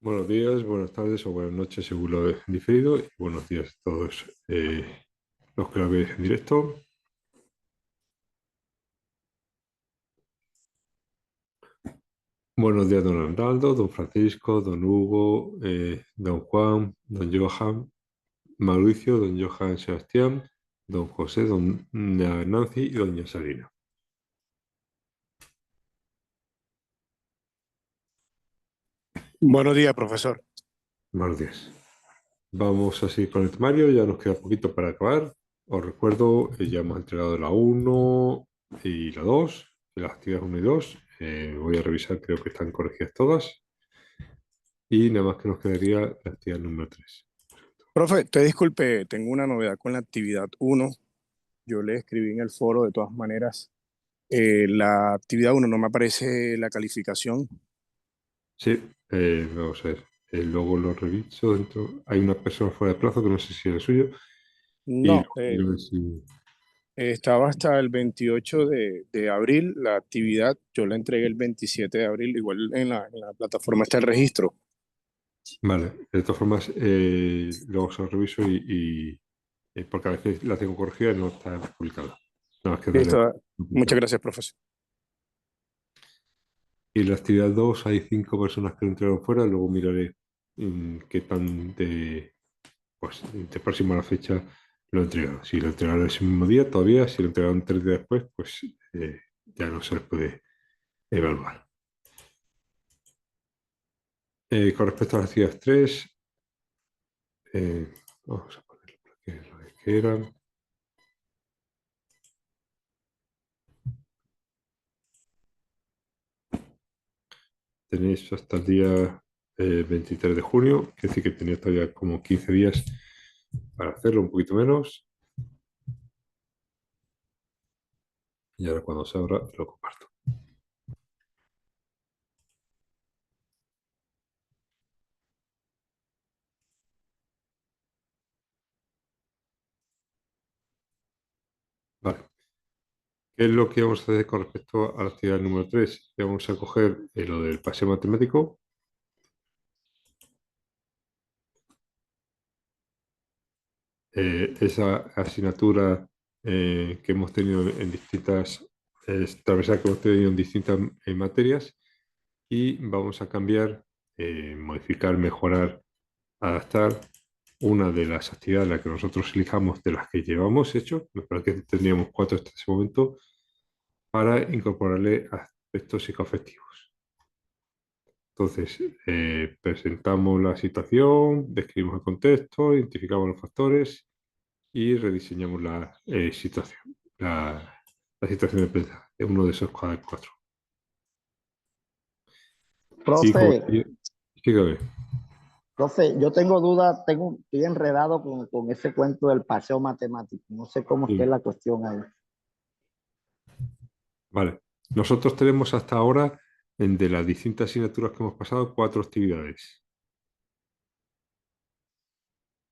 Buenos días, buenas tardes o buenas noches según lo he diferido. Y buenos días a todos los que lo veis en directo. Buenos días, don Arnaldo, don Francisco, don Hugo, don Juan, don Johan, Mauricio, don Johan Sebastián, don José, don Nancy y doña Salina. Buenos días, profesor. Buenos días. Vamos así con el temario, ya nos queda poquito para acabar. Os recuerdo, ya hemos entregado la uno y la 2, las actividades 1 y 2. Voy a revisar, creo que están corregidas todas. Y nada más que nos quedaría la actividad número 3. Profe, te disculpe, tengo una novedad con la actividad uno. Yo le escribí en el foro de todas maneras. La actividad uno no me aparece la calificación. Sí, vamos a ver. Luego lo reviso dentro. Hay una persona fuera de plazo que no sé si es el suyo. Y No, luego miro a ver si... estaba hasta el 28 de abril la actividad. Yo la entregué el 27 de abril. Igual en la plataforma está el registro. Vale, de todas formas, luego se lo reviso porque a veces la tengo corregida y no está publicada. Nada más que darle Listo. un Muchas punto. gracias, profesor. Y en la actividad 2 hay 5 personas que lo entraron fuera. Luego miraré qué tan pues, de próximo a la fecha lo entregaron. Si lo entregaron ese mismo día, todavía. Si lo entregaron 3 días después, pues ya no se les puede evaluar. Con respecto a las actividades 3, vamos a poner lo que eran. Tenéis hasta el día 23 de junio, que decir que tenéis todavía como 15 días para hacerlo, un poquito menos. Y ahora cuando se abra lo comparto. Vale. ¿Qué es lo que vamos a hacer con respecto a la actividad número 3? Vamos a coger lo del paseo matemático. Esa asignatura que hemos tenido en distintas, transversal que hemos tenido en distintas materias, y vamos a cambiar, modificar, mejorar, adaptar una de las actividades las que nosotros elijamos de las que llevamos hecho, me parece que tendríamos 4 hasta ese momento, para incorporarle aspectos psicoafectivos. Entonces, presentamos la situación, describimos el contexto, identificamos los factores y rediseñamos la situación de prensa de uno de esos cuatro. Y Profe, como dígame, profe, yo tengo duda, estoy enredado con ese cuento del paseo matemático. No sé cómo está sí, la cuestión ahí. vale. Nosotros tenemos hasta ahora, de las distintas asignaturas que hemos pasado, 4 actividades.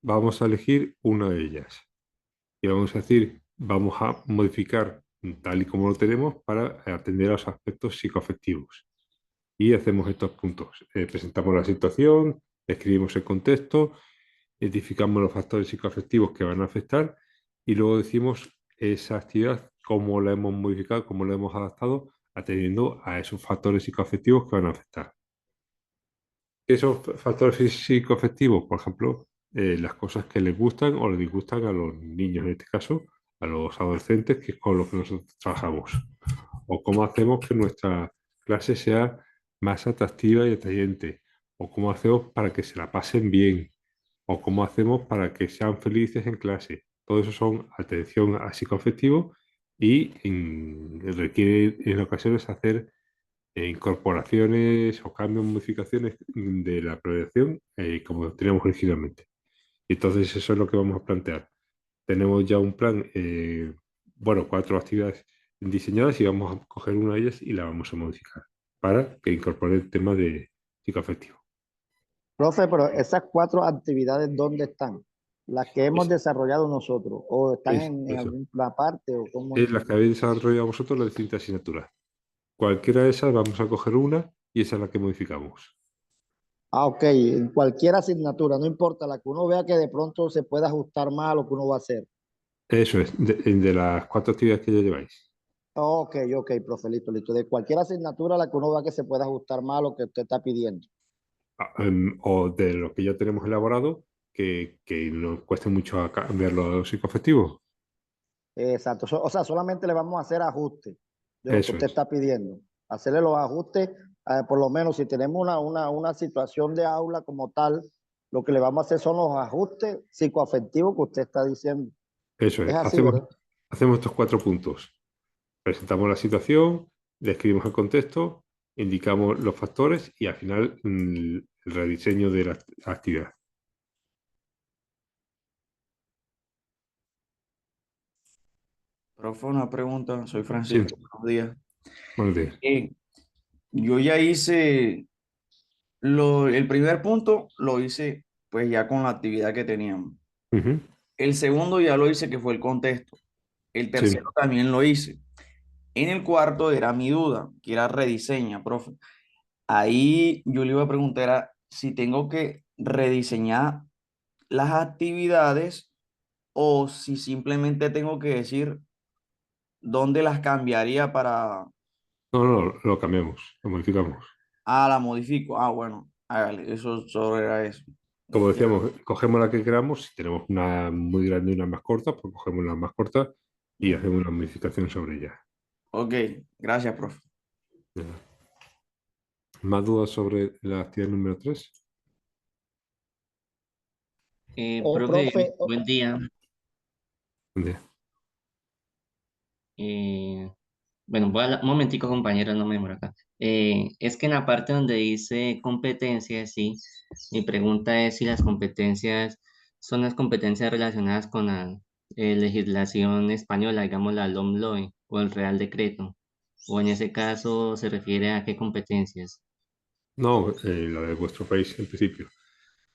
Vamos a elegir una de ellas y vamos a decir, vamos a modificar tal y como lo tenemos para atender a los aspectos psicoafectivos. Y hacemos estos puntos. Presentamos la situación, escribimos el contexto, identificamos los factores psicoafectivos que van a afectar y luego decimos esa actividad, cómo la hemos modificado, cómo la hemos adaptado, atendiendo a esos factores psicoafectivos que van a afectar. Esos factores psicoafectivos, por ejemplo, las cosas que les gustan o les disgustan a los niños, en este caso, a los adolescentes, que es con los que nosotros trabajamos. O cómo hacemos que nuestra clase sea más atractiva y atrayente. O cómo hacemos para que se la pasen bien. O cómo hacemos para que sean felices en clase. Todo eso son atención a psicoafectivo y requiere en ocasiones hacer incorporaciones o cambios, modificaciones de la programación como teníamos originalmente. Entonces eso es lo que vamos a plantear. Tenemos ya un plan, bueno, 4 actividades diseñadas y vamos a coger una de ellas y la vamos a modificar para que incorpore el tema de psicoafectivo. Profe, pero esas 4 actividades, ¿dónde están? Las que hemos Es, desarrollado nosotros, o están es en eso. alguna parte, o cómo es. Es la que habéis desarrollado vosotros las distintas asignaturas. Cualquiera de esas vamos a coger una y esa es la que modificamos. Ah, ok, en cualquier asignatura, no importa, la que uno vea que de pronto se pueda ajustar más a lo que uno va a hacer. Eso es, de las 4 actividades que ya lleváis. Ok, ok, profe, listo, listo. De cualquier asignatura, la que uno vea que se pueda ajustar más a lo que usted está pidiendo. O de lo que ya tenemos elaborado, que nos cueste mucho cambiar los psicoafectivos. Exacto. O sea, solamente le vamos a hacer ajustes de lo que Eso usted es, está pidiendo. Hacerle los ajustes, por lo menos si tenemos una situación de aula como tal, lo que le vamos a hacer son los ajustes psicoafectivos que usted está diciendo. eso Es es. así, Hacemos, ¿verdad? hacemos estos 4 puntos. Presentamos la situación, describimos el contexto, indicamos los factores y al final el rediseño de la actividad. Profe, una pregunta, soy Sí, Francisco, buenos días. buenos días. Eh, yo ya hice el primer punto, lo hice pues ya con la actividad que teníamos. Ujú. El segundo ya lo hice, que fue el contexto. El tercero Sí. también lo hice. En el cuarto era mi duda, que era rediseña, profe. Ahí yo le iba a preguntar si tengo que rediseñar las actividades o si simplemente tengo que decir dónde las cambiaría para... No, no, lo cambiamos, lo modificamos. Ah, la modifico. Ah, bueno, hágale, eso solo era eso. Como Ya. decíamos, cogemos la que queramos. Si tenemos una muy grande y una más corta, pues cogemos la más corta y hacemos una modificación sobre ella. Ok, gracias, profe. ¿Más dudas sobre la actividad número 3? Profe, Profe, buen día. Eh, bueno, un momentico, compañero, no me demoro acá. Es que en la parte donde dice competencias, sí, mi pregunta es si las competencias son las competencias relacionadas con la legislación española, digamos la LOMLOE o el Real Decreto, o en ese caso se refiere a qué competencias. No, la de vuestro país en principio.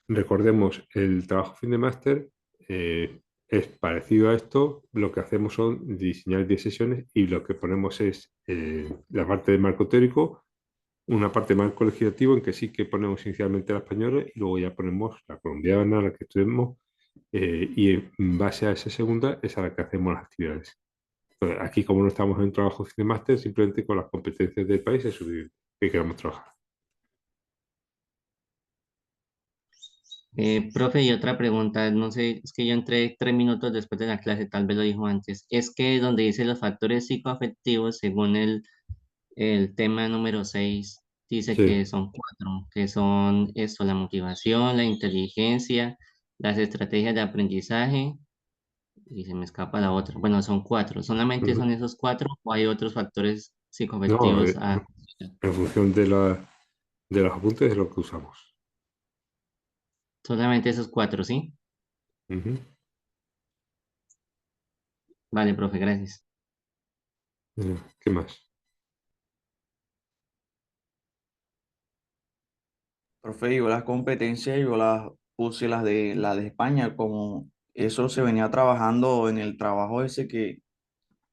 Recordemos, el trabajo fin de máster es parecido a esto. Lo que hacemos son diseñar 10 sesiones y lo que ponemos es la parte de marco teórico, una parte de marco legislativo en que sí que ponemos inicialmente la española y luego ya ponemos la colombiana, la que estudiemos, y en base a esa segunda es a la que hacemos las actividades. Entonces, aquí, como no estamos en un trabajo fin de máster, simplemente con las competencias del país es suficiente que queramos trabajar. Profe, y otra pregunta, no sé, es que yo entré 3 minutos después de la clase, tal vez lo dijo antes. Es que donde dice los factores psicoafectivos, según el tema número 6 dice Sí. que son cuatro, que son esto, la motivación, la inteligencia, las estrategias de aprendizaje, y se me escapa la otra. Bueno, son cuatro. ¿Solamente Ujú. son esos cuatro o hay otros factores No, psicoafectivos a considerar? en función de los apuntes es lo que usamos. Solamente esos cuatro, ¿sí? Ujú. Vale, profe, gracias. ¿Qué más? Profe, yo las competencias, yo las puse las de España, como eso se venía trabajando en el trabajo ese que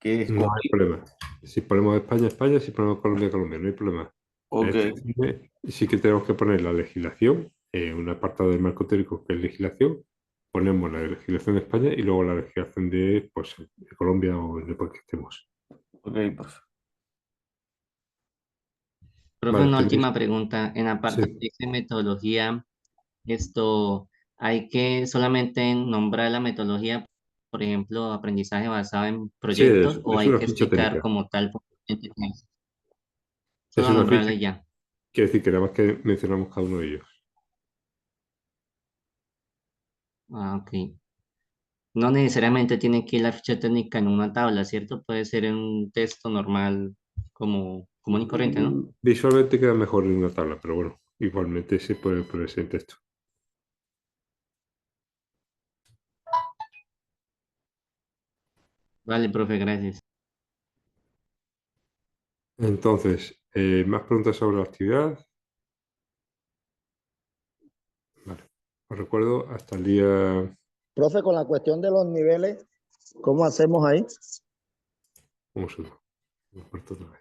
No hay escogí. problema. Si ponemos España, España, si ponemos Colombia, Colombia, no hay problema. En Ok, este informe sí que tenemos que poner la legislación, un apartado del marco teórico que es legislación, ponemos la legislación de España y luego la legislación de, pues, de Colombia o de por que estemos. ok, profe. Profe, Vale, una tenéis. última pregunta. En la parte Sí. de metodología, esto, hay que solamente nombrar la metodología, por ejemplo, aprendizaje basado en Sí, proyectos, o es hay una que ficha explicar técnica. como tal, Es solo una ficha. nombrarle ya. Quiere decir que nada más que mencionamos cada uno de ellos. Ah, ok. No necesariamente tiene que ir la ficha técnica en una tabla, ¿cierto? Puede ser en un texto normal, como común y corriente, ¿no? Visualmente queda mejor en una tabla, pero bueno, igualmente se puede ponerse en texto. Vale, profe, gracias. Entonces, más preguntas sobre la actividad. Vale. Os recuerdo hasta el día. profe, con la cuestión de los niveles, ¿cómo hacemos ahí? Un segundo. Me corto otra vez.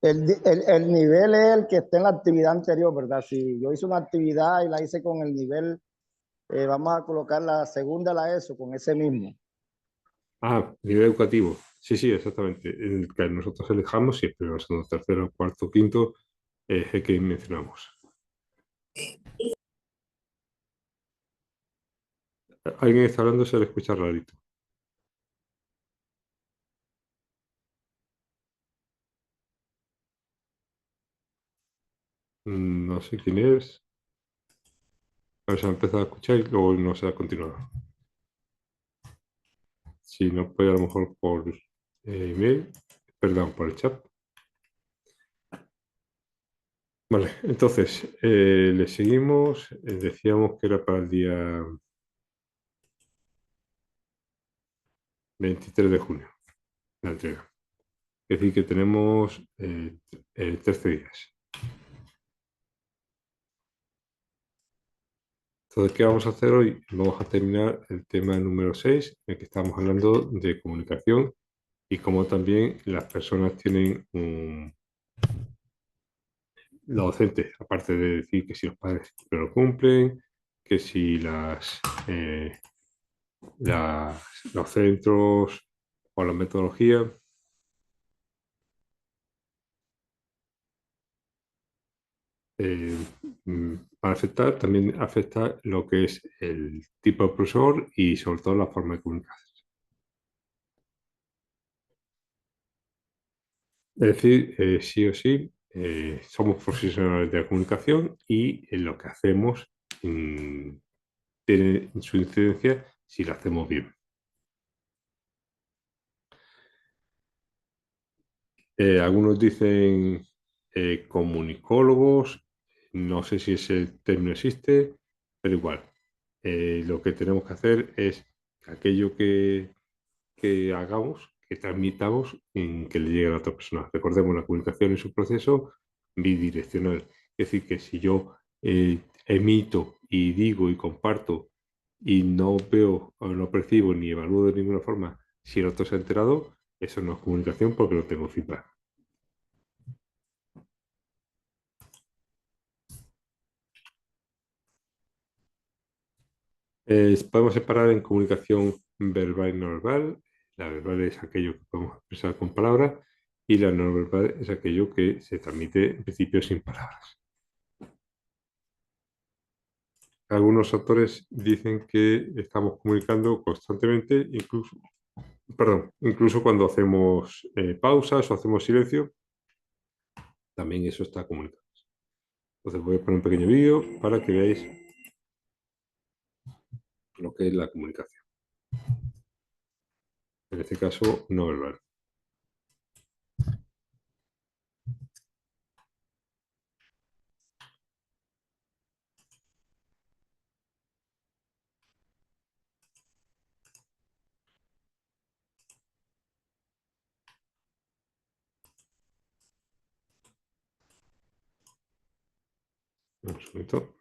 El nivel es el que está en la actividad anterior, ¿verdad? Si yo hice una actividad y la hice con el nivel, vamos a colocar la segunda, la ESO, con ese mismo. Ah, nivel educativo. Sí, sí, exactamente. El que nosotros elijamos, si es primero, segundo, tercero, cuarto, quinto, es el que mencionamos. Alguien está hablando, se le escucha rarito. No sé quién es. A ver, se ha empezado a escuchar y luego no se ha continuado. Si no puede, a lo mejor por email, perdón, por el chat. Vale, entonces, le seguimos. Decíamos que era para el día 23 de junio, la entrega. Es decir, que tenemos 13 días. Entonces, ¿qué vamos a hacer hoy? Vamos a terminar el tema número 6, en el que estamos hablando de comunicación y cómo también las personas tienen los docentes, aparte de decir que si los padres lo cumplen, que si los centros o la metodología. Para afectar, también afecta lo que es el tipo de profesor y sobre todo la forma de comunicar. Es decir, sí o sí, somos profesionales de la comunicación y en lo que hacemos tiene su incidencia si lo hacemos bien. Algunos dicen comunicólogos, no sé si ese término existe, pero igual. Lo que tenemos que hacer es aquello que hagamos, que transmitamos, en que le llegue a la otra persona. Recordemos, la comunicación es un proceso bidireccional. Es decir, que si yo emito y digo y comparto y no veo o no percibo ni evalúo de ninguna forma si el otro se ha enterado, eso no es comunicación porque no tengo feedback. Podemos separar en comunicación verbal y no verbal. La verbal es aquello que podemos expresar con palabras y la no verbal es aquello que se transmite en principio sin palabras. Algunos autores dicen que estamos comunicando constantemente, incluso cuando hacemos pausas o hacemos silencio, también eso está comunicado. Entonces voy a poner un pequeño vídeo para que veáis lo que es la comunicación. En este caso, no verbal. Un segundito.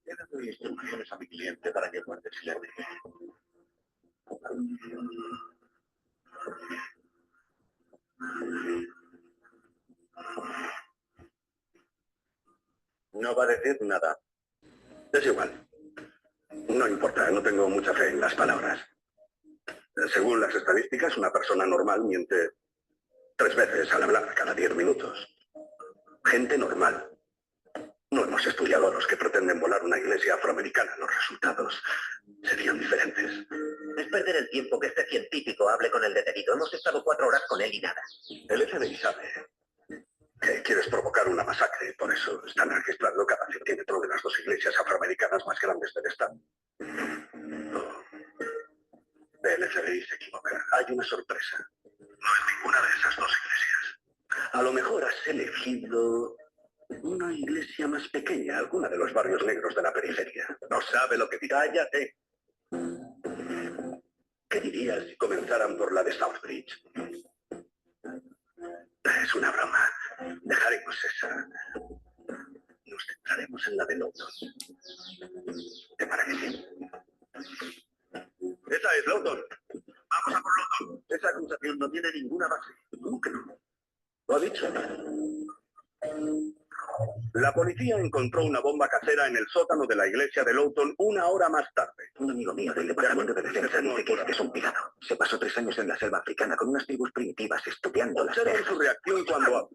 Le doy instrucciones a mi cliente para que guarde silencio. No va a decir nada. Es igual. No importa, no tengo mucha fe en las palabras. Según las estadísticas, una persona normal miente 3 veces al hablar cada 10 minutos. Gente normal. No hemos estudiado a los que pretenden volar una iglesia afroamericana. Los resultados serían diferentes. Es perder el tiempo que este científico hable con el detenido. Hemos estado 4 horas con él y nada. El FBI sabe que quieres provocar una masacre. Por eso están registrando cada centímetro de las 2 iglesias afroamericanas más grandes del estado. No. El FBI se equivoca. Hay una sorpresa. No es ninguna de esas 2 iglesias. A lo mejor has elegido Una iglesia más pequeña, alguna de los barrios negros de la periferia. No sabe lo que dice. ¡Cállate! ¿Qué dirías si comenzaran por la de Southbridge? Es una broma. Dejaremos esa. Nos centraremos en la de Lowton. ¿Te parece? Esa es Lowton. Vamos a por Lowton. Esa acusación no tiene ninguna base. ¿Cómo que no? Lo ha dicho. La policía encontró una bomba casera en el sótano de la iglesia de Lowton 1 hora más tarde. Un amigo mío del Departamento de Defensa dice que es un pirado. Se pasó 3 años en la selva africana con unas tribus primitivas estudiando las Observen su reacción cuando hablo.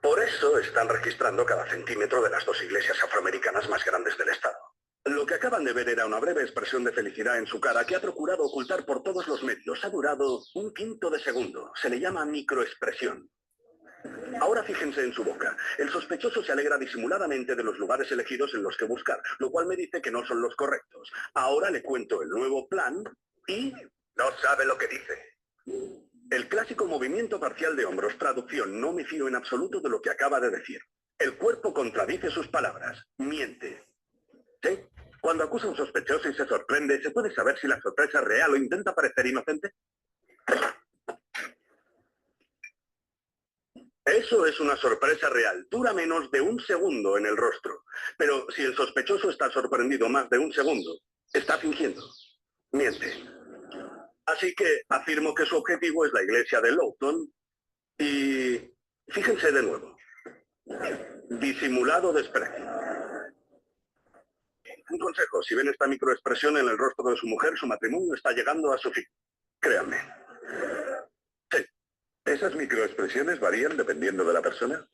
Por eso están registrando cada centímetro de las 2 iglesias afroamericanas más grandes del estado. Lo que acaban de ver era una breve expresión de felicidad en su cara que ha procurado ocultar por todos los medios. Ha durado 1/5 de segundo. Se le llama microexpresión. Ahora fíjense en su boca. El sospechoso se alegra disimuladamente de los lugares elegidos en los que buscar, lo cual me dice que no son los correctos. Ahora le cuento el nuevo plan y no sabe lo que dice. El clásico movimiento parcial de hombros, traducción, no me fío en absoluto de lo que acaba de decir. El cuerpo contradice sus palabras, miente. ¿Sí? Cuando acusa a un sospechoso y se sorprende, ¿se puede saber si la sorpresa es real o intenta parecer inocente? Eso es una sorpresa real. Dura menos de 1 segundo en el rostro. Pero si el sospechoso está sorprendido más de 1 segundo, está fingiendo. Miente. Así que afirmo que su objetivo es la iglesia de Lowton y fíjense de nuevo. Disimulado desprecio. Un consejo, si ven esta microexpresión en el rostro de su mujer, su matrimonio está llegando a su fin. Créanme. Sí. ¿Esas microexpresiones varían dependiendo de la persona?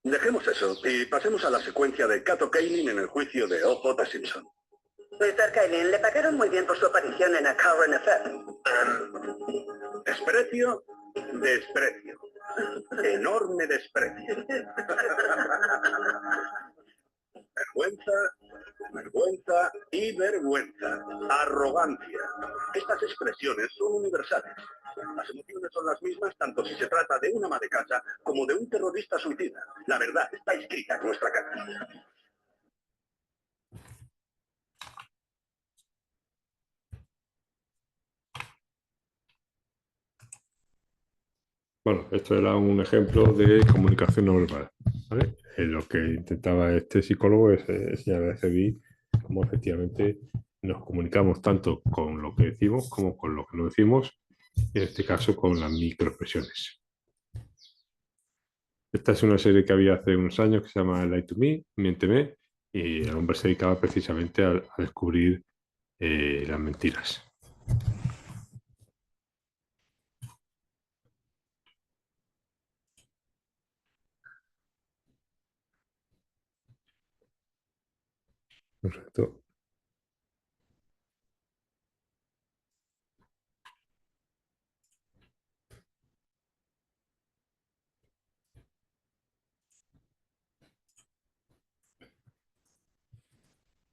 Dejemos eso y pasemos a la secuencia de Cato Kaelin en el juicio de O.J. Simpson. Mr. Kaelin, le pagaron muy bien por su aparición en A Current Affair. Desprecio, desprecio. Enorme desprecio. Vergüenza, vergüenza y vergüenza. Arrogancia. Estas expresiones son universales. Las emociones son las mismas tanto si se trata de una ama de casa como de un terrorista suicida. La verdad está escrita en nuestra cara. Bueno, esto era un ejemplo de comunicación no verbal, ¿vale? Lo que intentaba este psicólogo es enseñar a CBI cómo efectivamente nos comunicamos tanto con lo que decimos como con lo que no decimos, en este caso con las microexpresiones. Esta es una serie que había hace unos años que se llama Lie to Me, Miénteme, y el hombre se dedicaba precisamente a descubrir las mentiras. Correcto.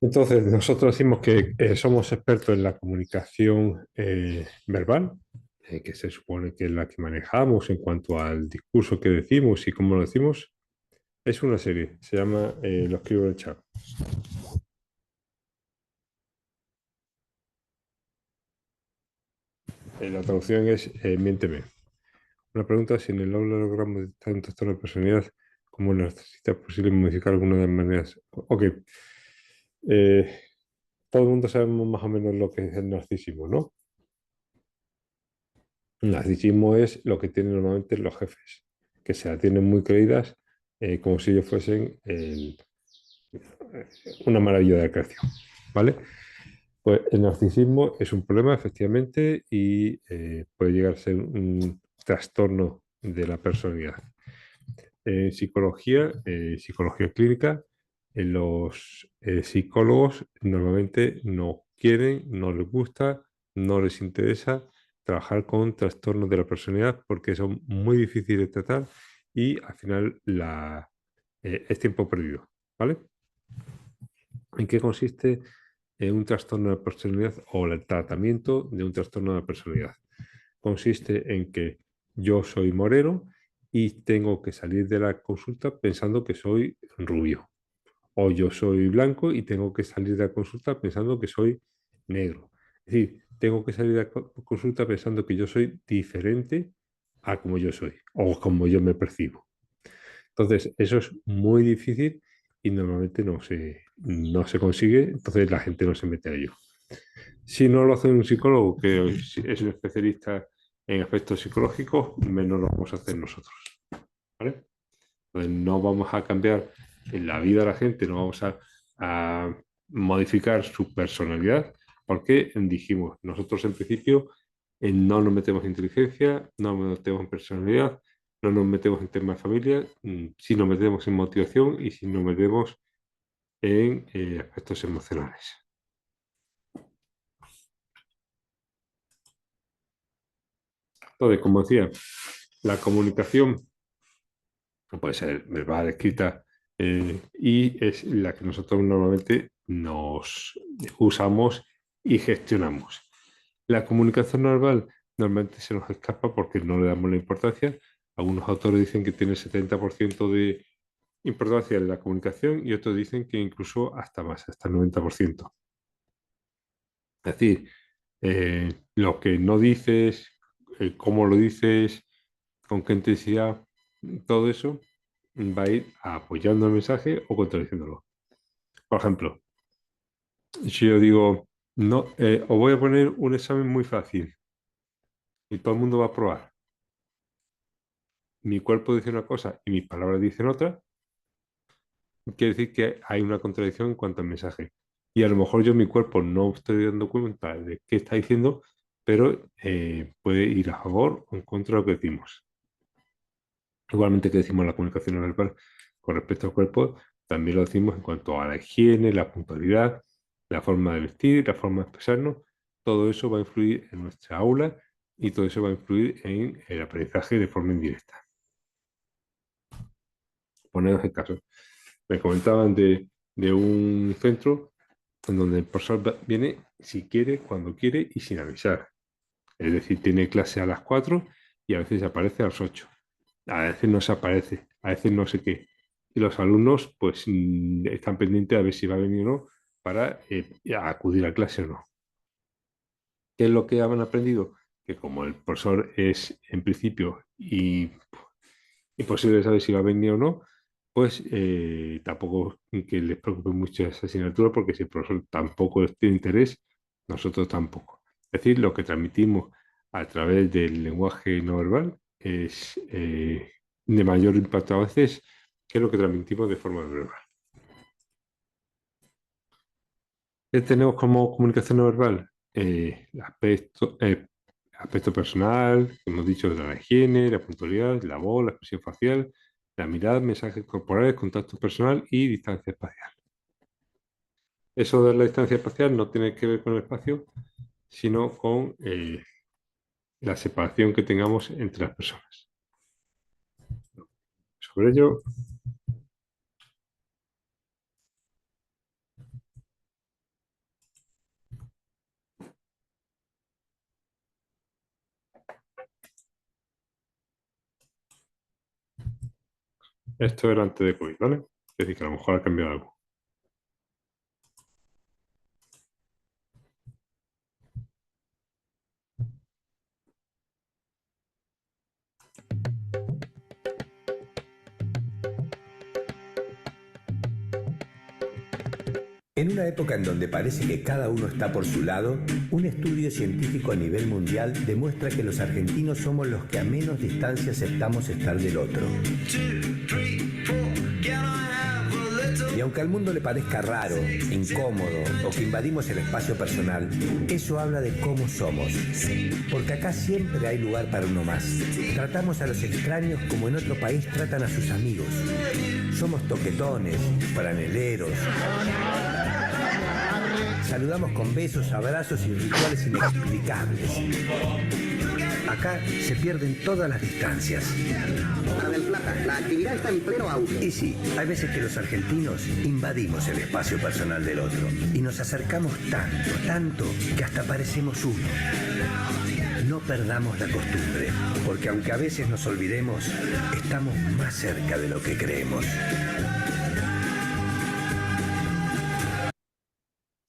Entonces, nosotros decimos que somos expertos en la comunicación verbal, que se supone que es la que manejamos en cuanto al discurso que decimos y cómo lo decimos. Es una serie, se llama Lo escribo en el chat. La traducción es Miénteme. Una pregunta: si en el aula logramos detectar un trastorno de personalidad, ¿cómo necesita posible modificar alguna de las maneras? Ok. Todo el mundo sabemos más o menos lo que es el narcisismo, ¿no? El narcisismo es lo que tienen normalmente los jefes, que se la tienen muy creídas, como si ellos fuesen una maravilla de la creación, ¿vale? Pues el narcisismo es un problema, efectivamente, y puede llegar a ser un trastorno de la personalidad. En psicología clínica, los psicólogos normalmente no quieren, no les gusta, no les interesa trabajar con trastornos de la personalidad porque son muy difíciles de tratar y al final es tiempo perdido, ¿vale? ¿En qué consiste un trastorno de la personalidad o el tratamiento de un trastorno de la personalidad? Consiste en que yo soy moreno y tengo que salir de la consulta pensando que soy rubio. O yo soy blanco y tengo que salir de la consulta pensando que soy negro. Es decir, tengo que salir de la consulta pensando que yo soy diferente a como yo soy o como yo me percibo. Entonces, eso es muy difícil y normalmente no se consigue, entonces la gente no se mete a ello. Si no lo hace un psicólogo que es un especialista en aspectos psicológicos, menos lo vamos a hacer nosotros. ¿Vale? Entonces, no vamos a cambiar en la vida de la gente, no vamos a modificar su personalidad, porque dijimos, nosotros en principio no nos metemos en inteligencia, no nos metemos en personalidad, no nos metemos en temas de familia, sí nos metemos en motivación y sí nos metemos en aspectos emocionales. Entonces, como decía, la comunicación puede ser verbal, escrita, y es la que nosotros normalmente nos usamos y gestionamos. La comunicación no verbal normalmente se nos escapa porque no le damos la importancia. Algunos autores dicen que tiene 70% de importancia en la comunicación y otros dicen que incluso hasta más, hasta el 90%. Es decir, lo que no dices, cómo lo dices, con qué intensidad, todo eso va a ir apoyando el mensaje o contradiciéndolo. Por ejemplo, si yo digo, no, os voy a poner un examen muy fácil y todo el mundo va a probar. Mi cuerpo dice una cosa y mis palabras dicen otra, quiere decir que hay una contradicción en cuanto al mensaje. Y a lo mejor yo, mi cuerpo, no estoy dando cuenta de qué está diciendo, pero puede ir a favor o en contra de lo que decimos. Igualmente que decimos la comunicación no verbal con respecto al cuerpo, también lo decimos en cuanto a la higiene, la puntualidad, la forma de vestir, la forma de expresarnos. Todo eso va a influir en nuestra aula y todo eso va a influir en el aprendizaje de forma indirecta. Ponemos el caso. Me comentaban de un centro en donde el profesor viene si quiere, cuando quiere y sin avisar. Es decir, tiene clase a las 4 y a veces aparece a las 8. A veces no se aparece, a veces no sé qué. Y los alumnos pues están pendientes a ver si va a venir o no para acudir a clase o no. ¿Qué es lo que han aprendido? Que como el profesor es en principio imposible saber si va a venir o no, pues tampoco que les preocupe mucho esa asignatura, porque si el profesor tampoco tiene interés, nosotros tampoco. Es decir, lo que transmitimos a través del lenguaje no verbal es de mayor impacto a veces que lo que transmitimos de forma verbal. ¿Qué tenemos como comunicación no verbal? Aspecto personal, hemos dicho, de la higiene, la puntualidad, la voz, la expresión facial, la mirada, mensajes corporales, contacto personal y distancia espacial. Eso de la distancia espacial no tiene que ver con el espacio, sino con la separación que tengamos entre las personas. Sobre ello, esto era antes de COVID, ¿vale? Es decir, que a lo mejor ha cambiado algo. En una época en donde parece que cada uno está por su lado, un estudio científico a nivel mundial demuestra que los argentinos somos los que a menos distancia aceptamos estar del otro. Y aunque al mundo le parezca raro, incómodo o que invadimos el espacio personal, eso habla de cómo somos. Porque acá siempre hay lugar para uno más. Tratamos a los extraños como en otro país tratan a sus amigos. Somos toquetones, franeleros. Saludamos con besos, abrazos y rituales inexplicables. Acá se pierden todas las distancias. Mar del Plata, la actividad está en pleno auge. Y sí, hay veces que los argentinos invadimos el espacio personal del otro y nos acercamos tanto, que hasta parecemos uno. no perdamos la costumbre, porque aunque a veces nos olvidemos, estamos más cerca de lo que creemos.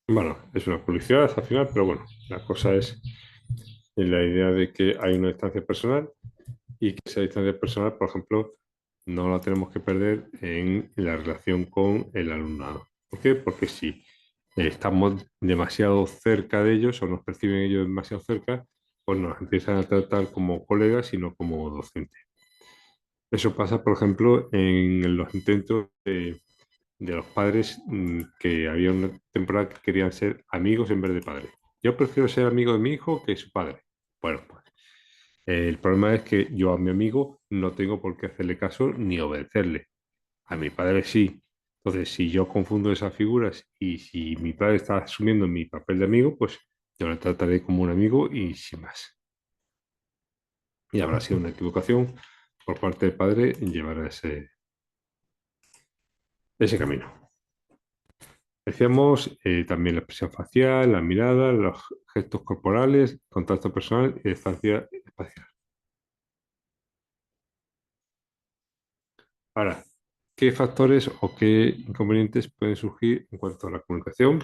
Bueno, es una publicidad al final, pero bueno, la cosa es en la idea de que hay una distancia personal y que esa distancia personal, por ejemplo, no la tenemos que perder en la relación con el alumnado. ¿Por qué? Porque si estamos demasiado cerca de ellos o nos perciben ellos demasiado cerca, pues nos empiezan a tratar como colegas y no como docentes. Eso pasa, por ejemplo, en los intentos de los padres que había una temporada que querían ser amigos en vez de padres. Yo prefiero ser amigo de mi hijo que su padre. Bueno, pues el problema es que yo a mi amigo no tengo por qué hacerle caso ni obedecerle. A mi padre sí. Entonces, si yo confundo esas figuras y si mi padre está asumiendo mi papel de amigo, pues yo le trataré como un amigo y sin más. Y habrá sido una equivocación por parte del padre en llevar a ese camino. Decíamos también la expresión facial, la mirada, los gestos corporales, contacto personal y distancia espacial. Ahora, ¿qué factores o qué inconvenientes pueden surgir en cuanto a la comunicación?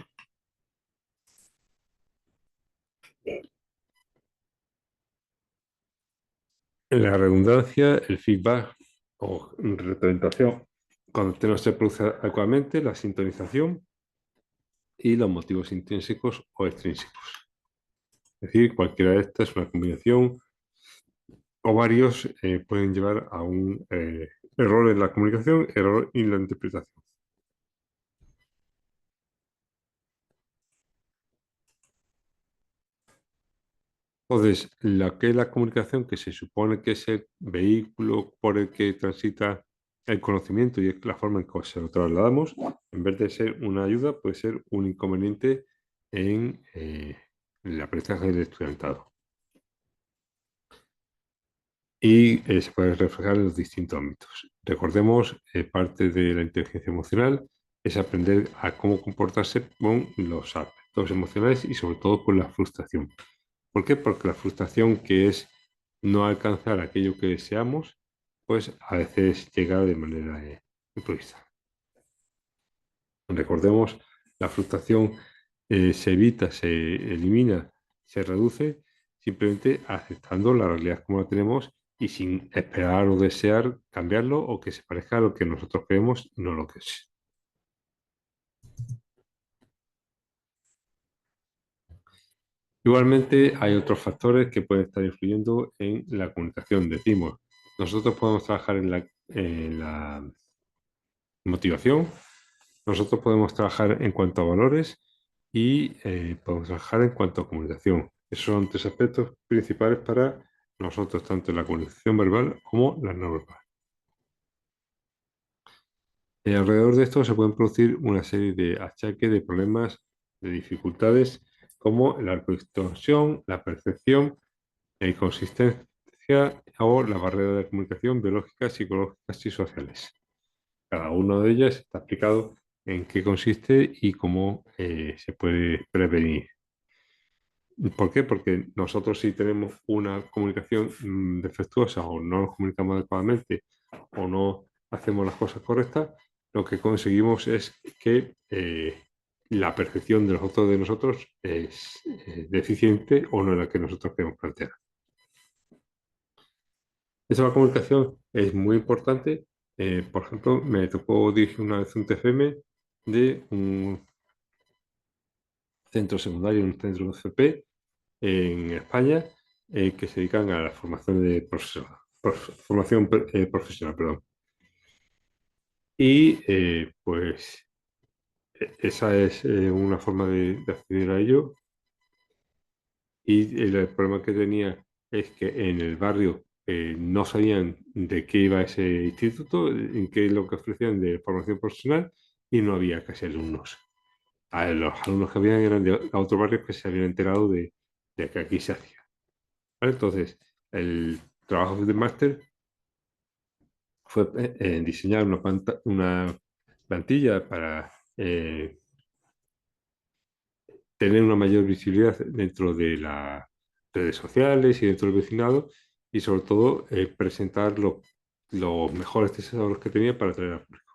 La redundancia, el feedback o retroalimentación, cuando no se produce adecuadamente, la sintonización y los motivos intrínsecos o extrínsecos. Es decir, cualquiera de estas es una combinación o varios pueden llevar a un error en la comunicación, error en la interpretación. Entonces, lo que es la comunicación, que se supone que es el vehículo por el que transita el conocimiento y es la forma en que se lo trasladamos, en vez de ser una ayuda, puede ser un inconveniente en el aprendizaje del estudiantado. Y se puede reflejar en los distintos ámbitos. Recordemos, parte de la inteligencia emocional es aprender a cómo comportarse con los aspectos emocionales y sobre todo con la frustración. ¿Por qué? Porque la frustración, que es no alcanzar aquello que deseamos, pues a veces llega de manera imprevista. Recordemos, la frustración se evita, se elimina, se reduce simplemente aceptando la realidad como la tenemos y sin esperar o desear cambiarlo o que se parezca a lo que nosotros creemos y no lo que es. Igualmente, hay otros factores que pueden estar influyendo en la comunicación. Decimos, nosotros podemos trabajar en la motivación, nosotros podemos trabajar en cuanto a valores y podemos trabajar en cuanto a comunicación. Esos son tres aspectos principales para nosotros, tanto en la comunicación verbal como la no verbal. Alrededor de esto se pueden producir una serie de achaques, de problemas, de dificultades, como la distorsión, la percepción, la inconsistencia o la barrera de comunicación biológicas, psicológicas y sociales. Cada una de ellas está explicado en qué consiste y cómo se puede prevenir. ¿Por qué? Porque nosotros, si tenemos una comunicación defectuosa o no nos comunicamos adecuadamente o no hacemos las cosas correctas, lo que conseguimos es que la percepción de los otros de nosotros es deficiente o no es la que nosotros queremos plantear. Esa la comunicación es muy importante. Por ejemplo, me tocó dirigir una vez un TFM de un centro secundario, un centro de FP en España, que se dedican a la formación de profesional, perdón. Y pues esa es una forma de acceder a ello. Y el problema que tenía es que en el barrio no sabían de qué iba ese instituto, en qué es lo que ofrecían de formación profesional, y no había casi alumnos. Los alumnos que habían eran de otros barrios que se habían enterado de que aquí se hacía. ¿Vale? Entonces, el trabajo de máster fue diseñar una plantilla para tener una mayor visibilidad dentro de la redes sociales y dentro del vecindario, y sobre todo presentar los mejores tesoros que tenía para atraer al público.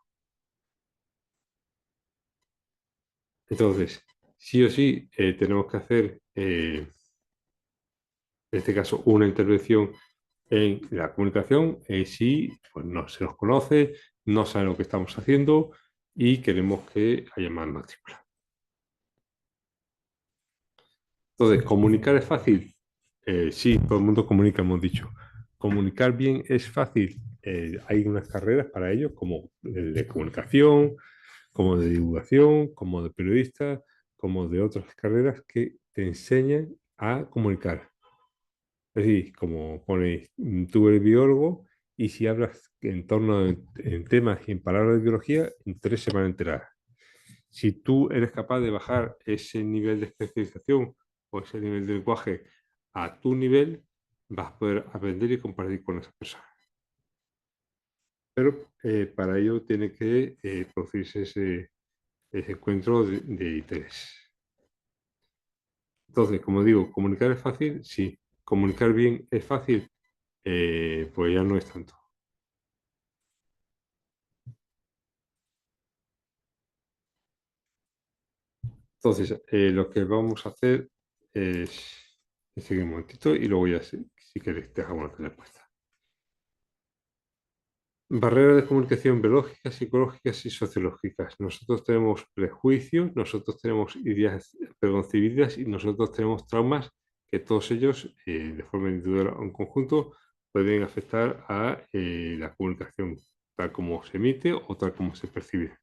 Entonces, sí o sí, tenemos que hacer, en este caso, una intervención en la comunicación si pues, no se nos conoce, no saben lo que estamos haciendo y queremos que haya más matrícula. Entonces, ¿comunicar es fácil? Sí, todo el mundo comunica, hemos dicho. ¿Comunicar bien es fácil? Hay unas carreras para ello, como de comunicación, como de divulgación, como de periodista, como de otras carreras que te enseñan a comunicar. Es decir, como ponéis, tú eres biólogo y si hablas en torno en temas y en palabras de biología, en 3 se van a enterar. Si tú eres capaz de bajar ese nivel de especialización o ese nivel de lenguaje a tu nivel, vas a poder aprender y compartir con esa persona. Pero para ello tiene que producirse ese encuentro de interés. Entonces, como digo, ¿comunicar es fácil? Sí. ¿Comunicar bien es fácil? Pues ya no es tanto. Entonces, lo que vamos a hacer es seguir un momentito y luego ya, si queréis, te hago una respuesta. Barreras de comunicación biológicas, psicológicas y sociológicas. Nosotros tenemos prejuicios, nosotros tenemos ideas preconcebidas y nosotros tenemos traumas que todos ellos, de forma individual o en conjunto, pueden afectar a la comunicación, tal como se emite o tal como se percibe.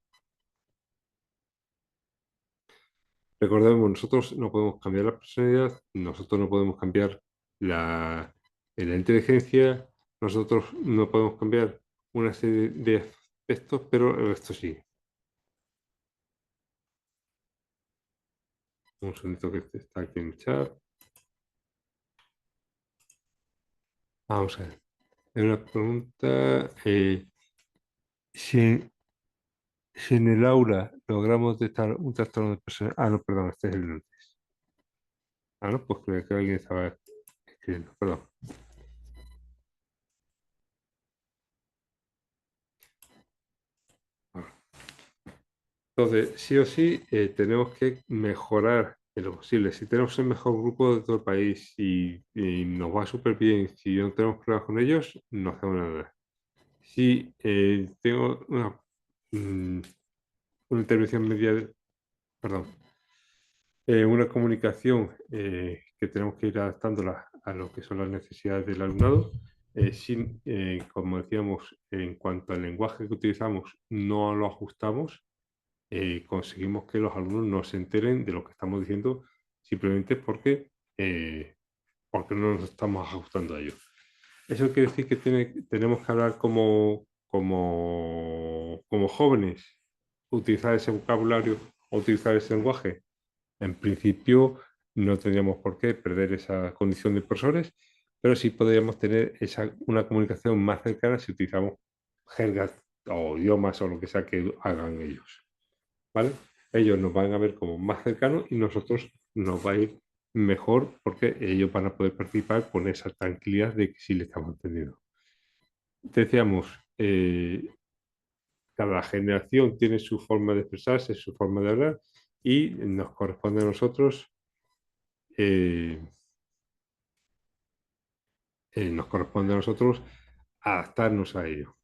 Recordemos, nosotros no podemos cambiar la personalidad, nosotros no podemos cambiar la inteligencia, nosotros no podemos cambiar una serie de aspectos, pero el resto sí. Un segundito que está aquí en el chat. Vamos a ver. Hay una pregunta. Si en el aula logramos detectar un trastorno de personalidad. Ah, no, perdón, este es el lunes. Ah, no, pues creo que alguien estaba escribiendo, perdón. Entonces, sí o sí, tenemos que mejorar en lo posible. Si tenemos el mejor grupo de todo el país y nos va súper bien, si no tenemos problemas con ellos, no hacemos nada. Si tengo una intervención media, perdón, una comunicación que tenemos que ir adaptándola a lo que son las necesidades del alumnado, sin, como decíamos, en cuanto al lenguaje que utilizamos, no lo ajustamos, conseguimos que los alumnos no se enteren de lo que estamos diciendo simplemente porque no nos estamos ajustando a ello. Eso quiere decir que tenemos que hablar como jóvenes, utilizar ese vocabulario o utilizar ese lenguaje. En principio no tendríamos por qué perder esa condición de profesores, pero sí podríamos tener una comunicación más cercana si utilizamos jergas o idiomas o lo que sea que hagan ellos. ¿Vale? Ellos nos van a ver como más cercanos y nosotros nos va a ir mejor porque ellos van a poder participar con esa tranquilidad de que sí le estamos entendiendo. Decíamos, cada generación tiene su forma de expresarse, su forma de hablar y nos corresponde a nosotros adaptarnos a ello,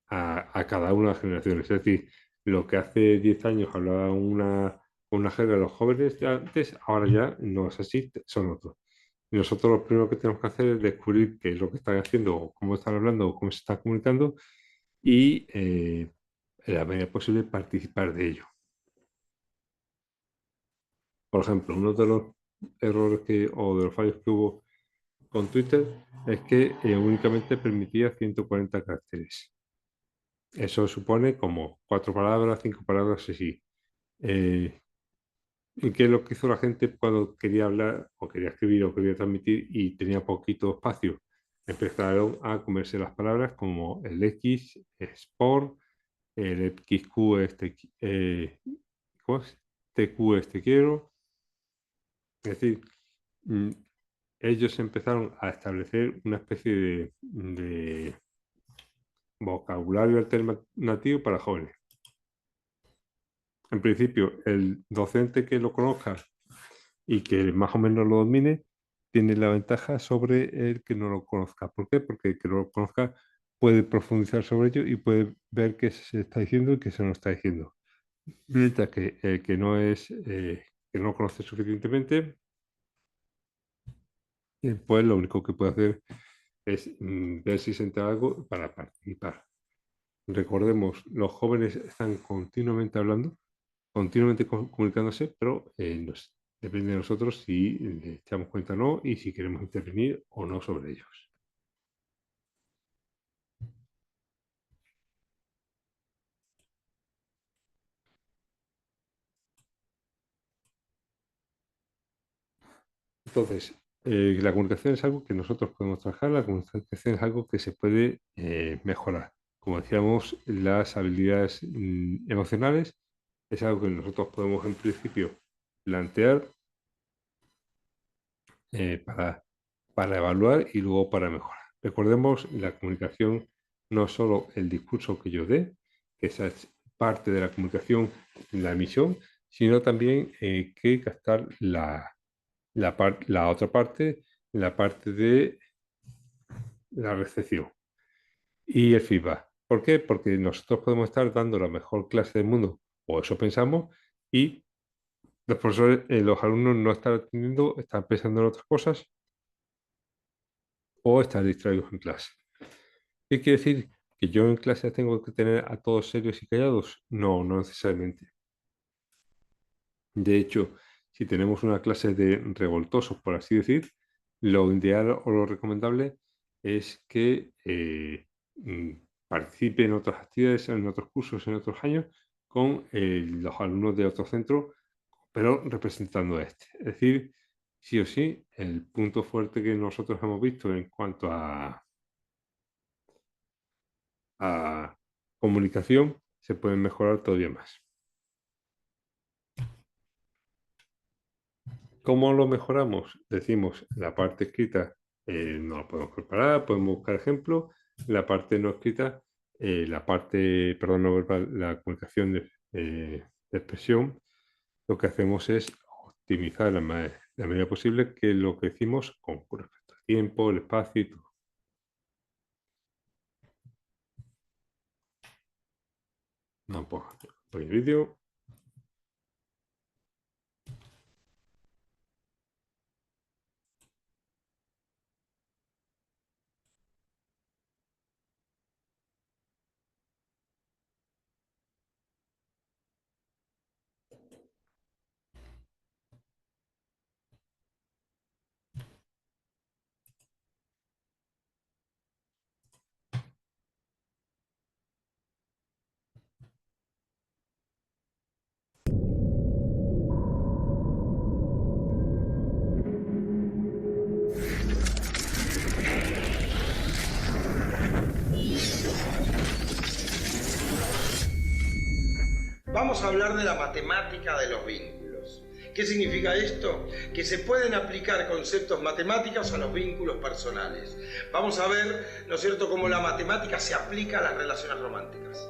a cada una de las generaciones. Es decir, lo que hace 10 años hablaba una jerga de los jóvenes de antes, ahora ya no es así, son otros. Y nosotros lo primero que tenemos que hacer es descubrir qué es lo que están haciendo, o cómo están hablando, o cómo se están comunicando y, en la medida posible, participar de ello. Por ejemplo, uno de los errores o de los fallos que hubo con Twitter es que únicamente permitía 140 caracteres. Eso supone como 4 palabras, 5 palabras, así. ¿Y qué es lo que hizo la gente cuando quería hablar o quería escribir o quería transmitir y tenía poquito espacio? Empezaron a comerse las palabras como el X, sport, el XQ ¿cómo es? TQ quiero. Es decir, ellos empezaron a establecer una especie de vocabulario alternativo para jóvenes. En principio, el docente que lo conozca y que más o menos lo domine, tiene la ventaja sobre el que no lo conozca. ¿Por qué? Porque el que no lo conozca puede profundizar sobre ello y puede ver qué se está diciendo y qué se no está diciendo. Mientras que el que no conoce suficientemente, pues lo único que puede hacer es ver si se entera algo para participar. Recordemos, los jóvenes están continuamente hablando, continuamente comunicándose, pero depende de nosotros si le echamos cuenta o no y si queremos intervenir o no sobre ellos. Entonces, la comunicación es algo que nosotros podemos trabajar, la comunicación es algo que se puede mejorar. Como decíamos, las habilidades emocionales es algo que nosotros podemos en principio plantear para evaluar y luego para mejorar. Recordemos, la comunicación no es solo el discurso que yo dé, que esa es parte de la comunicación, la emisión, sino también que captar la otra parte, la parte de la recepción y el feedback. ¿Por qué? Porque nosotros podemos estar dando la mejor clase del mundo, o eso pensamos, y los profesores, los alumnos no están atendiendo, están pensando en otras cosas o están distraídos en clase. ¿Qué quiere decir? ¿Que yo en clase tengo que tener a todos serios y callados? No, no necesariamente. De hecho, si tenemos una clase de revoltosos, por así decir, lo ideal o lo recomendable es que participe en otras actividades, en otros cursos, en otros años, con los alumnos de otro centro, pero representando a este. Es decir, sí o sí, el punto fuerte que nosotros hemos visto en cuanto a comunicación se puede mejorar todavía más. ¿Cómo lo mejoramos? Decimos, la parte escrita no la podemos preparar, podemos buscar ejemplos. La parte no escrita, no verbal, la comunicación de expresión, lo que hacemos es optimizar la medida posible que lo que decimos con respecto al tiempo, el espacio y todo. No pongo el vídeo. Vamos a hablar de la matemática de los vínculos. ¿Qué significa esto? Que se pueden aplicar conceptos matemáticos a los vínculos personales. Vamos a ver, ¿no es cierto?, cómo la matemática se aplica a las relaciones románticas.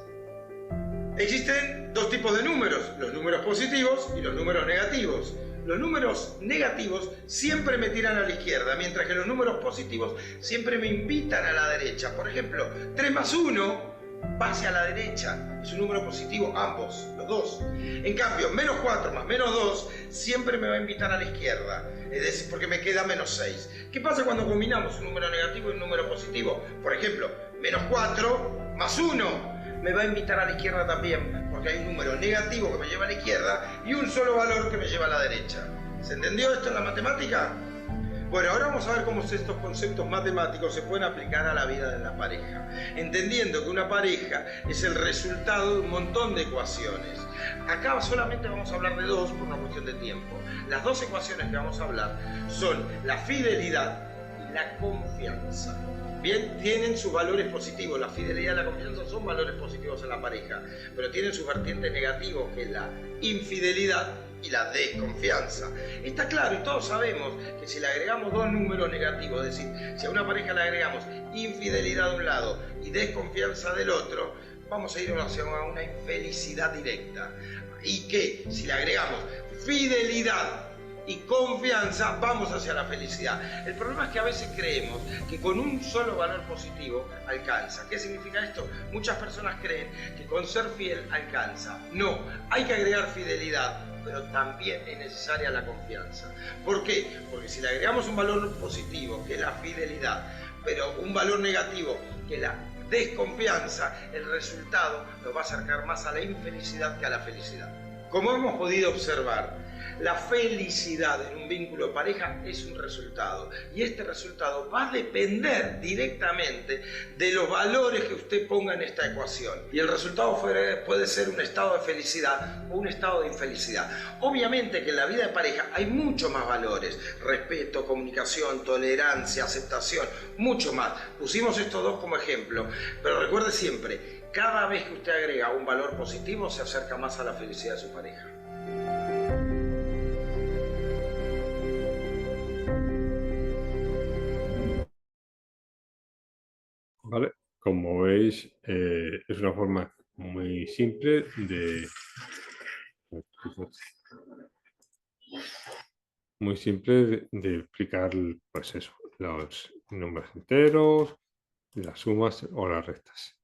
Existen dos tipos de números, los números positivos y los números negativos. Los números negativos siempre me tiran a la izquierda, mientras que los números positivos siempre me invitan a la derecha. Por ejemplo, 3 más 1 va hacia la derecha, es un número positivo, ambos, los dos. En cambio, menos 4 más menos 2 siempre me va a invitar a la izquierda, es decir, porque me queda menos 6. ¿Qué pasa cuando combinamos un número negativo y un número positivo? Por ejemplo, menos 4 más 1 me va a invitar a la izquierda también, porque hay un número negativo que me lleva a la izquierda y un solo valor que me lleva a la derecha. ¿Se entendió esto en la matemática? Bueno, ahora vamos a ver cómo estos conceptos matemáticos se pueden aplicar a la vida de la pareja, entendiendo que una pareja es el resultado de un montón de ecuaciones. Acá solamente vamos a hablar de dos por una cuestión de tiempo. Las dos ecuaciones que vamos a hablar son la fidelidad y la confianza. Bien, tienen sus valores positivos, la fidelidad y la confianza son valores positivos en la pareja, pero tienen sus vertientes negativos, que es la infidelidad y la desconfianza. Está claro y todos sabemos que si le agregamos dos números negativos, es decir, si a una pareja le agregamos infidelidad de un lado y desconfianza del otro, vamos a ir hacia una infelicidad directa. Y que si le agregamos fidelidad y confianza, vamos hacia la felicidad. El problema es que a veces creemos que con un solo valor positivo alcanza. ¿Qué significa esto? Muchas personas creen que con ser fiel alcanza. No, hay que agregar fidelidad, pero también es necesaria la confianza. ¿Por qué? Porque si le agregamos un valor positivo, que es la fidelidad, pero un valor negativo, que es la desconfianza, el resultado nos va a acercar más a la infelicidad que a la felicidad. Como hemos podido observar, la felicidad en un vínculo de pareja es un resultado, y este resultado va a depender directamente de los valores que usted ponga en esta ecuación, y el resultado puede ser un estado de felicidad o un estado de infelicidad. Obviamente que en la vida de pareja hay muchos más valores: respeto, comunicación, tolerancia, aceptación, mucho más. Pusimos estos dos como ejemplo, pero recuerde siempre, cada vez que usted agrega un valor positivo se acerca más a la felicidad de su pareja. ¿Vale? Como veis, es una forma muy simple de explicar, pues eso, los números enteros, las sumas o las restas.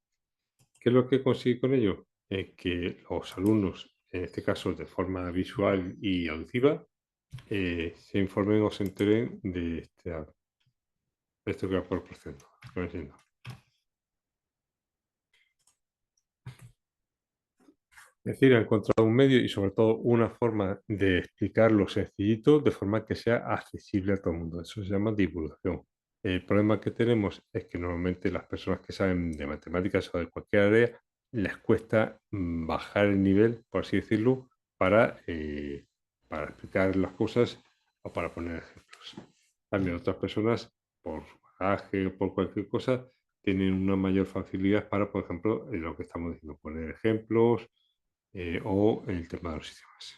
¿Qué es lo que consigue con ello? Que los alumnos, en este caso de forma visual y auditiva, se informen o se enteren de esto que va proporcionando. Es decir, ha encontrado un medio y sobre todo una forma de explicarlo sencillito de forma que sea accesible a todo el mundo. Eso se llama divulgación. El problema que tenemos es que normalmente las personas que saben de matemáticas o de cualquier área les cuesta bajar el nivel, por así decirlo, para explicar las cosas o para poner ejemplos. También otras personas, por su bagaje o por cualquier cosa, tienen una mayor facilidad para, por ejemplo, lo que estamos diciendo, poner ejemplos, o el tema de los sistemas.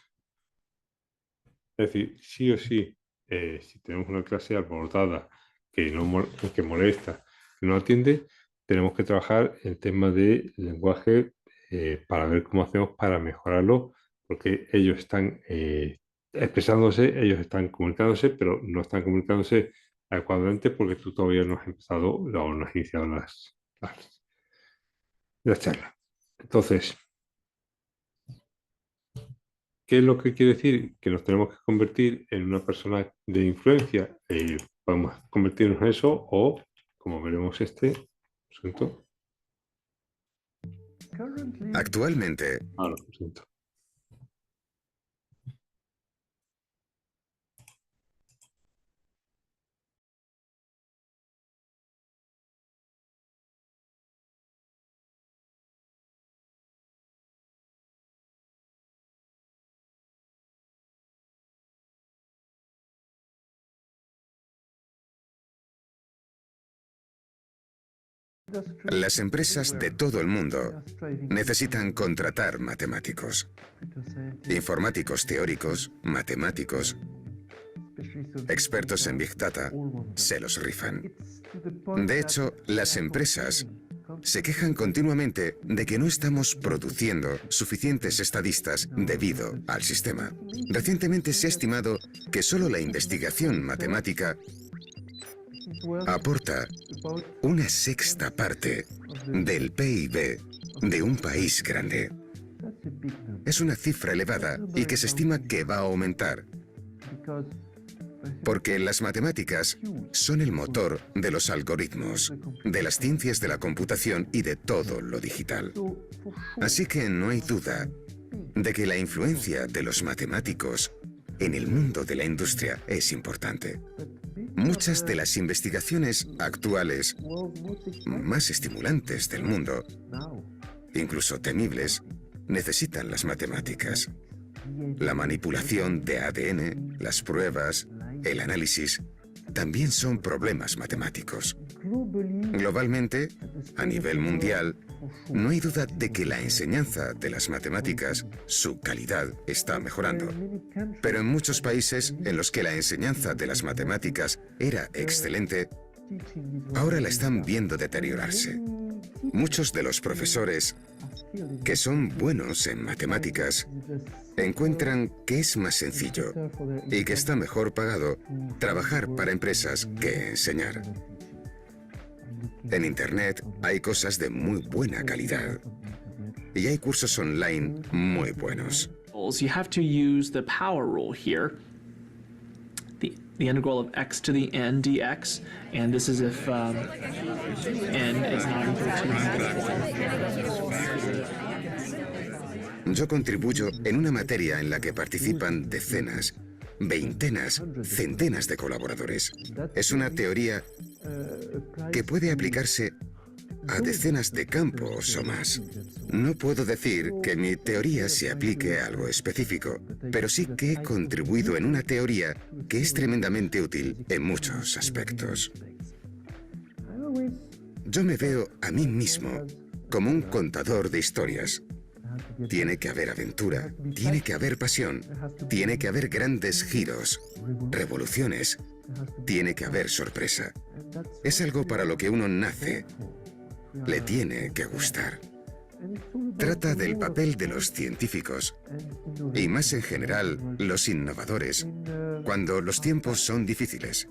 Es decir, sí o sí, si tenemos una clase alborotada que molesta, que no atiende, tenemos que trabajar el tema del lenguaje para ver cómo hacemos para mejorarlo, porque ellos están expresándose, ellos están comunicándose, pero no están comunicándose adecuadamente porque tú todavía no has empezado o no has iniciado las charlas. Entonces, ¿qué es lo que quiere decir? Que nos tenemos que convertir en una persona de influencia. Podemos convertirnos en eso o, como veremos Actualmente, lo siento. las empresas de todo el mundo necesitan contratar matemáticos, informáticos teóricos, matemáticos, expertos en Big Data, se los rifan. De hecho, las empresas se quejan continuamente de que no estamos produciendo suficientes estadistas debido al sistema. Recientemente se ha estimado que solo la investigación matemática aporta una sexta parte del PIB de un país grande. Es una cifra elevada y que se estima que va a aumentar, porque las matemáticas son el motor de los algoritmos, de las ciencias de la computación y de todo lo digital. Así que no hay duda de que la influencia de los matemáticos en el mundo de la industria es importante. Muchas de las investigaciones actuales más estimulantes del mundo, incluso temibles, necesitan las matemáticas. La manipulación de ADN, las pruebas, el análisis, también son problemas matemáticos. Globalmente, a nivel mundial, No hay duda de que la enseñanza de las matemáticas, su calidad está mejorando. Pero en muchos países en los que la enseñanza de las matemáticas era excelente, ahora la están viendo deteriorarse. Muchos de los profesores que son buenos en matemáticas encuentran que es más sencillo y que está mejor pagado trabajar para empresas que enseñar. En Internet hay cosas de muy buena calidad y hay cursos online muy buenos. You have to use the power rule here. The integral of x to the n dx, and this is if n is not equal to. Yo contribuyo en una materia en la que participan decenas, veintenas, centenas de colaboradores. Es una teoría que puede aplicarse a decenas de campos o más. No puedo decir que mi teoría se aplique a algo específico, pero sí que he contribuido en una teoría que es tremendamente útil en muchos aspectos. Yo me veo a mí mismo como un contador de historias. Tiene que haber aventura, tiene que haber pasión, tiene que haber grandes giros, revoluciones, tiene que haber sorpresa. Es algo para lo que uno nace. Le tiene que gustar. Trata del papel de los científicos y más en general los innovadores cuando los tiempos son difíciles,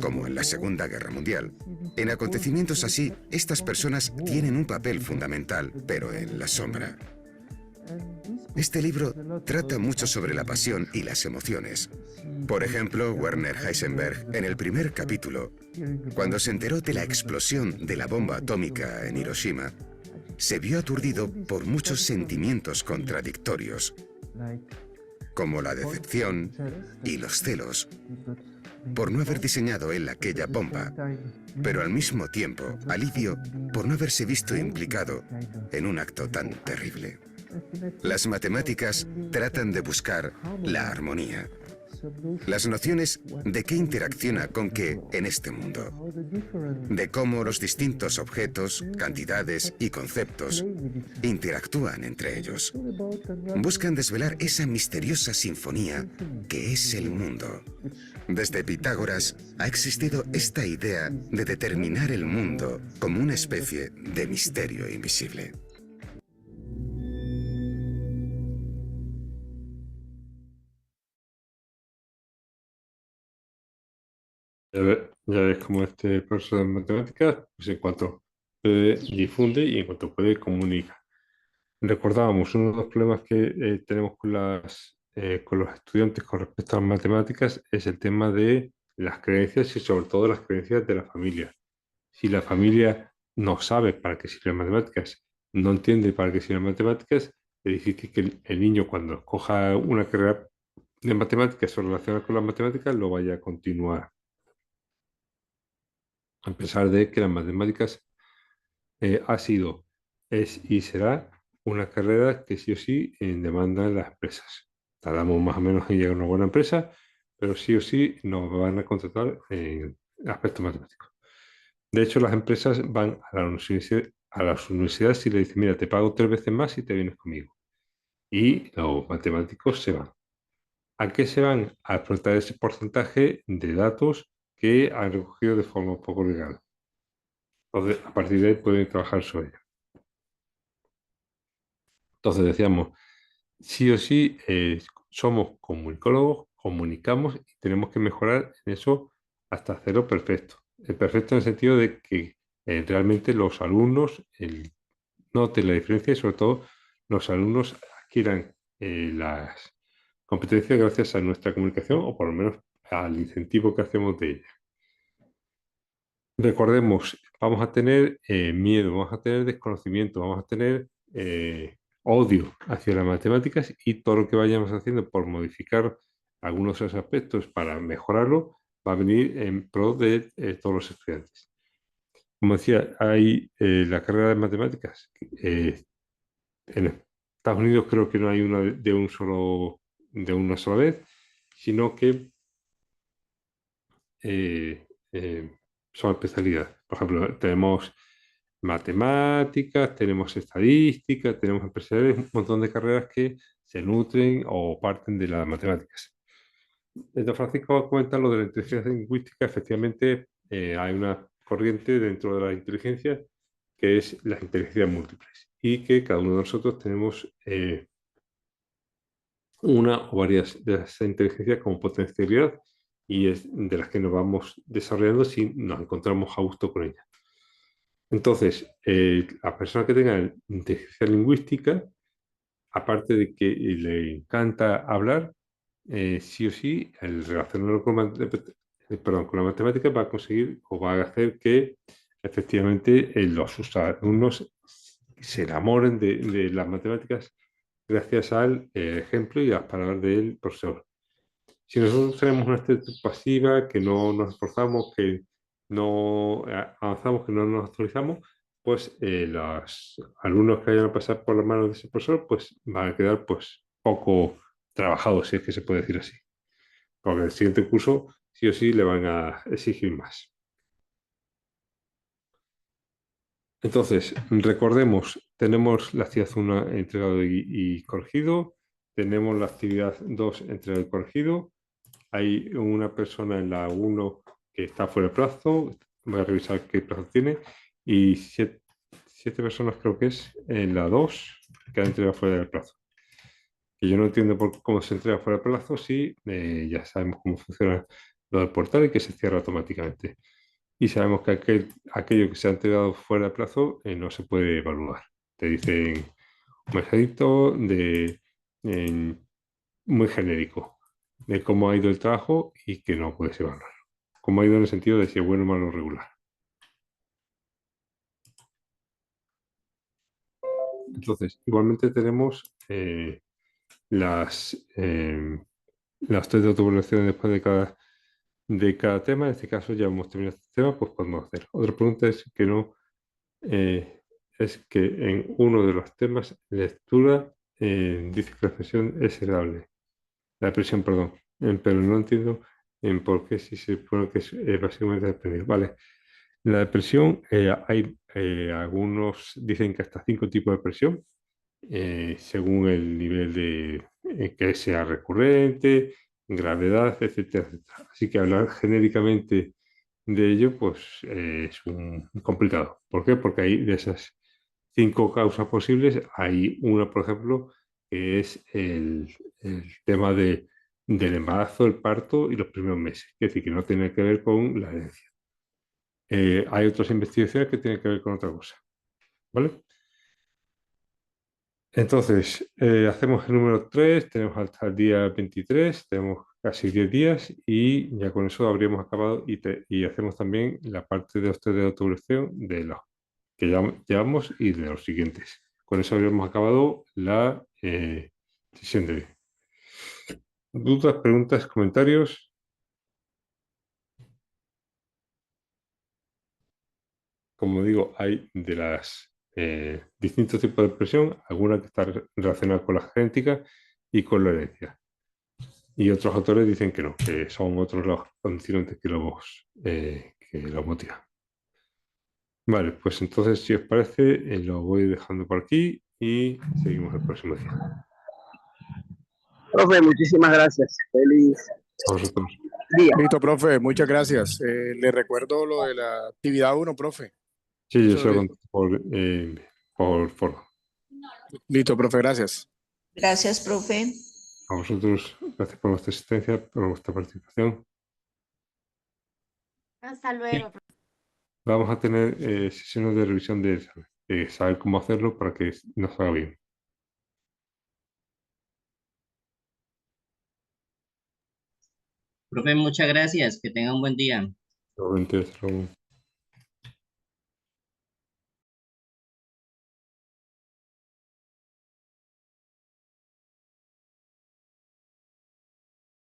como en la Segunda Guerra Mundial. En acontecimientos así, estas personas tienen un papel fundamental, pero en la sombra. Este libro trata mucho sobre la pasión y las emociones. Por ejemplo, Werner Heisenberg, en el primer capítulo, cuando se enteró de la explosión de la bomba atómica en Hiroshima, se vio aturdido por muchos sentimientos contradictorios, como la decepción y los celos, por no haber diseñado él aquella bomba, pero al mismo tiempo alivio por no haberse visto implicado en un acto tan terrible. Las matemáticas tratan de buscar la armonía, las nociones de qué interacciona con qué en este mundo, de cómo los distintos objetos, cantidades y conceptos interactúan entre ellos. Buscan desvelar esa misteriosa sinfonía que es el mundo. Desde Pitágoras ha existido esta idea de determinar el mundo como una especie de misterio invisible. Ya ves cómo este profesor de matemáticas, pues en cuanto puede, difunde y en cuanto puede, comunica. Recordábamos, uno de los problemas que tenemos con los estudiantes con respecto a las matemáticas es el tema de las creencias y sobre todo las creencias de la familia. Si la familia no sabe para qué sirven las matemáticas, no entiende para qué sirven las matemáticas, es difícil que el niño cuando escoja una carrera de matemáticas o relacionada con las matemáticas lo vaya a continuar. A pesar de que las matemáticas ha sido, es y será una carrera que sí o sí demandan las empresas. Tardamos más o menos en llegar a una buena empresa, pero sí o sí nos van a contratar en aspectos matemáticos. De hecho, las empresas van a las universidades y le dicen, mira, te pago 3 veces más si te vienes conmigo. Y los matemáticos se van. ¿A qué se van? A explotar ese porcentaje de datos que han recogido de forma poco legal. Entonces, a partir de ahí pueden trabajar sobre ello. Entonces decíamos, sí o sí somos comunicólogos, comunicamos y tenemos que mejorar en eso hasta hacerlo perfecto. Perfecto en el sentido de que realmente los alumnos noten la diferencia y sobre todo los alumnos adquieran las competencias gracias a nuestra comunicación o por lo menos al incentivo que hacemos de ella. Recordemos, vamos a tener miedo, vamos a tener desconocimiento, vamos a tener odio hacia las matemáticas y todo lo que vayamos haciendo por modificar algunos de esos aspectos para mejorarlo va a venir en pro de todos los estudiantes. Como decía, hay la carrera de matemáticas. En Estados Unidos creo que no hay una de una sola vez, sino que son especialidades. Por ejemplo, tenemos matemáticas, tenemos estadística, tenemos empresariales, un montón de carreras que se nutren o parten de las matemáticas. Don Francisco va a comentar lo de la inteligencia lingüística. Efectivamente, hay una corriente dentro de la inteligencia que es las inteligencias múltiples y que cada uno de nosotros tenemos una o varias de esas inteligencias como potencialidad y es de las que nos vamos desarrollando si nos encontramos a gusto con ellas. Entonces, la persona que tenga inteligencia lingüística, aparte de que le encanta hablar, sí o sí, el relacionarlo con la matemática va a conseguir o va a hacer que efectivamente los alumnos se enamoren de las matemáticas gracias al ejemplo y a las palabras del profesor. Si nosotros tenemos una actitud pasiva, que no nos esforzamos, que no avanzamos, que no nos actualizamos, pues los alumnos que vayan a pasar por las manos de ese profesor pues van a quedar pues poco trabajados, si es que se puede decir así. Porque el siguiente curso sí o sí le van a exigir más. Entonces, recordemos, tenemos la actividad 1 entregado y corregido, tenemos la actividad 2 entregado y corregido, hay una persona en la 1 que está fuera de plazo, voy a revisar qué plazo tiene, y 7 personas creo que es en la 2 que han entregado fuera del plazo. Que yo no entiendo cómo se entrega fuera de plazo si ya sabemos cómo funciona lo del portal y que se cierra automáticamente. Y sabemos que aquello que se ha entregado fuera de plazo no se puede evaluar. Te dicen un mensajito muy genérico de cómo ha ido el trabajo y que no puedes evaluar. Cómo ha ido en el sentido de si es bueno, malo o regular. Entonces, igualmente tenemos las test de autoevaluación después de cada tema. En este caso ya hemos terminado este tema, pues podemos hacer. Otra pregunta es que no es que en uno de los temas, lectura, dice que la expresión es heredable. La expresión, perdón. Pero no entiendo en por qué si se pone que es básicamente dependido. Vale. La depresión, hay algunos dicen que hasta 5 tipos de depresión, según el nivel de que sea recurrente, gravedad, etcétera, etcétera. Así que hablar genéricamente de ello, pues es complicado. ¿Por qué? Porque hay de esas 5 causas posibles, hay una, por ejemplo, que es el tema del embarazo, el parto y los primeros meses. Es decir, que no tiene que ver con la herencia. Hay otras investigaciones que tienen que ver con otra cosa. ¿Vale? Entonces, hacemos el número 3, tenemos hasta el día 23, tenemos casi 10 días y ya con eso habríamos acabado y hacemos también la parte de usted de autoevaluación de los que llevamos y de los siguientes. Con eso habríamos acabado la sesión de hoy. ¿Dudas, preguntas, comentarios? Como digo, hay de las distintos tipos de depresión, alguna que está relacionada con la genética y con la herencia. Y otros autores dicen que no, que son otros los condicionantes que los motivan. Vale, pues entonces, si os parece, lo voy dejando por aquí y seguimos el próximo día. Profe, muchísimas gracias. Feliz A vosotros. día. Listo, profe, muchas gracias. Le recuerdo lo de la actividad 1, profe. Sí, yo se lo contesto por foro. Listo, profe, gracias. Gracias, profe. A vosotros, gracias por vuestra asistencia, por vuestra participación. Hasta luego. Vamos a tener sesiones de revisión de saber cómo hacerlo para que nos salga bien. Profe, muchas gracias. Que tenga un buen día. Igualmente, hasta luego.